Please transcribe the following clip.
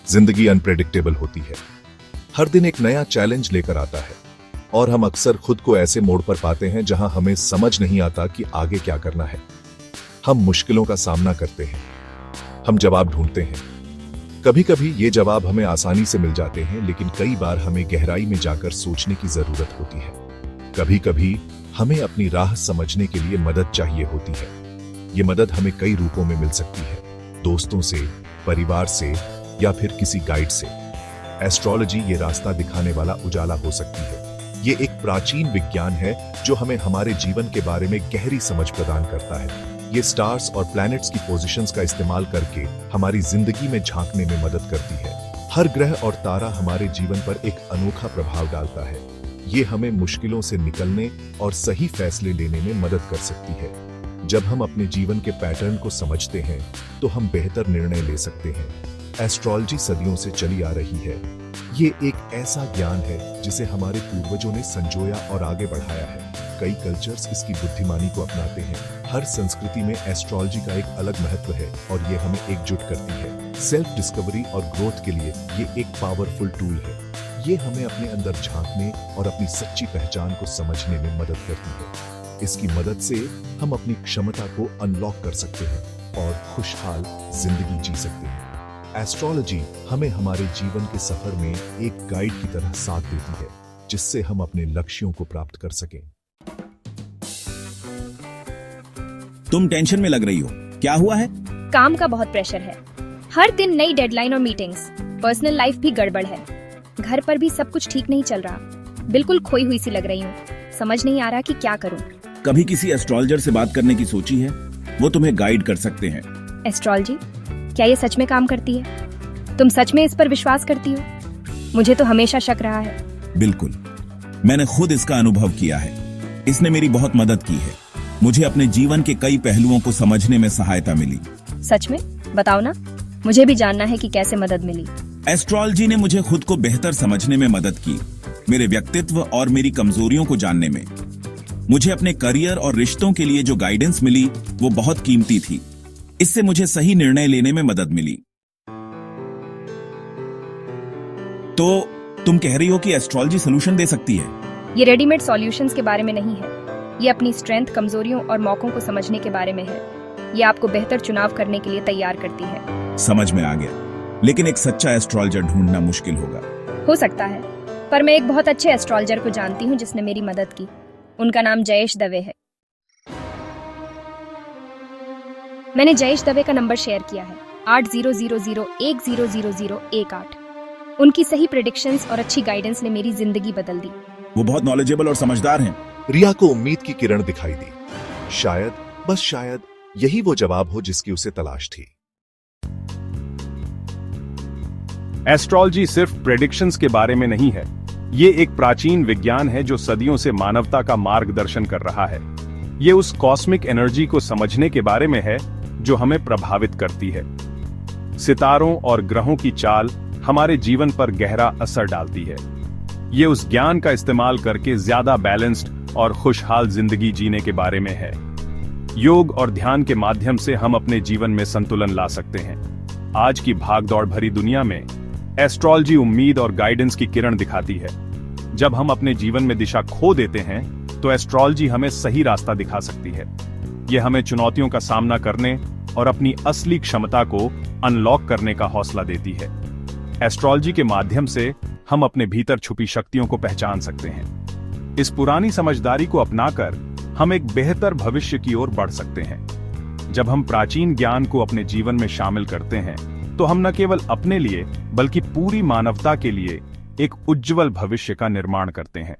जिंदगी अनप्रेडिक्टेबल होती है। हर दिन एक नया चैलेंज लेकर आता है और हम अक्सर खुद को ऐसे मोड़ पर पाते हैं जहां हमें समझ नहीं आता कि आगे क्या करना है। हम मुश्किलों का सामना करते हैं, हम जवाब ढूंढते हैं। कभी कभी ये जवाब हमें आसानी से मिल जाते हैं, लेकिन कई बार हमें गहराई में जाकर सोचने की जरूरत होती है। कभी कभी हमें अपनी राह समझने के लिए मदद चाहिए होती है। ये मदद हमें कई रूपों में मिल सकती है, दोस्तों से, परिवार से या फिर किसी गाइड से। एस्ट्रोलॉजी ये रास्ता दिखाने वाला उजाला हो सकती है। ये एक प्राचीन विज्ञान है जो हमें हमारे जीवन के बारे में गहरी समझ प्रदान करता है। ये स्टार्स और प्लैनेट्स की पोजीशंस का इस्तेमाल करके हमारी जिंदगी में झांकने में मदद करती है। हर ग्रह और तारा हमारे जीवन पर एक अनोखा प्रभाव डालता है। ये हमें मुश्किलों से निकलने और सही फैसले लेने में मदद कर सकती है। जब हम अपने जीवन के पैटर्न को समझते हैं तो हम बेहतर निर्णय ले सकते हैं। एस्ट्रोलॉजी सदियों से चली आ रही है। ये एक ऐसा ज्ञान है जिसे हमारे पूर्वजों ने संजोया और आगे बढ़ाया है। कई कल्चर्स इसकी बुद्धिमानी को अपनाते हैं। हर संस्कृति में एस्ट्रोलॉजी का एक अलग महत्व है और ये हमें एकजुट करती है। सेल्फ डिस्कवरी और ग्रोथ के लिए ये एक पावरफुल टूल है। ये हमें अपने अंदर झांकने और अपनी सच्ची पहचान को समझने में मदद करती है। इसकी मदद से हम अपनी क्षमता को अनलॉक कर सकते हैं और खुशहाल जिंदगी जी सकते हैं। एस्ट्रोलॉजी हमें हमारे जीवन के सफर में एक गाइड की तरह साथ देती है, जिससे हम अपने लक्ष्यों को प्राप्त कर सकें। तुम टेंशन में लग रही हो, क्या हुआ है? काम का बहुत प्रेशर है। हर दिन नई डेडलाइन और मीटिंग्स। पर्सनल लाइफ भी गड़बड़ है। घर पर भी सब कुछ ठीक नहीं चल रहा। बिल्कुल खोई हुई सी लग रही हूँ। समझ नहीं आ रहा कि क्या करूँ। कभी किसी एस्ट्रोलॉजर से बात करने की सोची है? वो तुम्हें गाइड कर सकते हैं। एस्ट्रोलॉजी क्या ये सच में काम करती है? तुम सच में इस पर विश्वास करती हो? मुझे तो हमेशा शक रहा है। बिल्कुल, मैंने खुद इसका अनुभव किया है। इसने मेरी बहुत मदद की है। मुझे अपने जीवन के कई पहलुओं को समझने में सहायता मिली। सच में? बताओ ना, मुझे भी जानना है कि कैसे मदद मिली। एस्ट्रोलॉजी ने मुझे खुद को बेहतर समझने में मदद की, मेरे व्यक्तित्व और मेरी कमजोरियों को जानने में। मुझे अपने करियर और रिश्तों के लिए जो गाइडेंस मिली वो बहुत कीमती थी। इससे मुझे सही निर्णय लेने में मदद मिली। तो तुम कह रही हो कि एस्ट्रोलॉजी सॉल्यूशन दे सकती है? ये रेडीमेड सॉल्यूशंस के बारे में नहीं है। ये अपनी स्ट्रेंथ, कमजोरियों और मौकों को समझने के बारे में है। ये आपको बेहतर चुनाव करने के लिए तैयार करती है। समझ में आ गया, लेकिन एक सच्चा एस्ट्रोलॉजर ढूंढना मुश्किल होगा। हो सकता है, पर मैं एक बहुत अच्छे एस्ट्रोलॉजर को जानती हूँ जिसने मेरी मदद की। उनका नाम जयेश दवे है। मैंने जयेश दवे का नंबर शेयर किया है, 8000100018। उनकी सही प्रेडिक्शंस और अच्छी गाइडेंस ने मेरी जिंदगी बदल दी। वो बहुत नॉलेजेबल और समझदार हैं। रिया को उम्मीद की किरण दिखाई दी। शायद, बस शायद, यही वो जवाब हो जिसकी उसे तलाश थी। एस्ट्रोलॉजी सिर्फ प्रेडिक्शंस के बारे में नहीं है। ये एक प्राचीन विज्ञान है जो सदियों से मानवता का मार्गदर्शन कर रहा है। ये उस कॉस्मिक एनर्जी को समझने के बारे में है जो हमें प्रभावित करती है। सितारों और ग्रहों की चाल हमारे जीवन पर गहरा असर डालती है। ये उस ज्ञान का इस्तेमाल करके ज्यादा बैलेंस्ड और खुशहाल जिंदगी जीने के बारे में है। योग और ध्यान के माध्यम से हम अपने जीवन में संतुलन ला सकते हैं। आज की भागदौड़ भरी दुनिया में एस्ट्रोलॉजी उम्मीद और गाइडेंस की किरण दिखाती है। जब हम अपने जीवन में दिशा खो देते हैं तो एस्ट्रोलॉजी हमें सही रास्ता दिखा सकती है। यह हमें चुनौतियों का सामना करने और अपनी असली क्षमता को अनलॉक करने का हौसला देती है। एस्ट्रोलॉजी के माध्यम से हम अपने भीतर छुपी शक्तियों को पहचान सकते हैं। इस पुरानी समझदारी को अपनाकर हम एक बेहतर भविष्य की ओर बढ़ सकते हैं। जब हम प्राचीन ज्ञान को अपने जीवन में शामिल करते हैं तो हम न केवल अपने लिए बल्कि पूरी मानवता के लिए एक उज्जवल भविष्य का निर्माण करते हैं।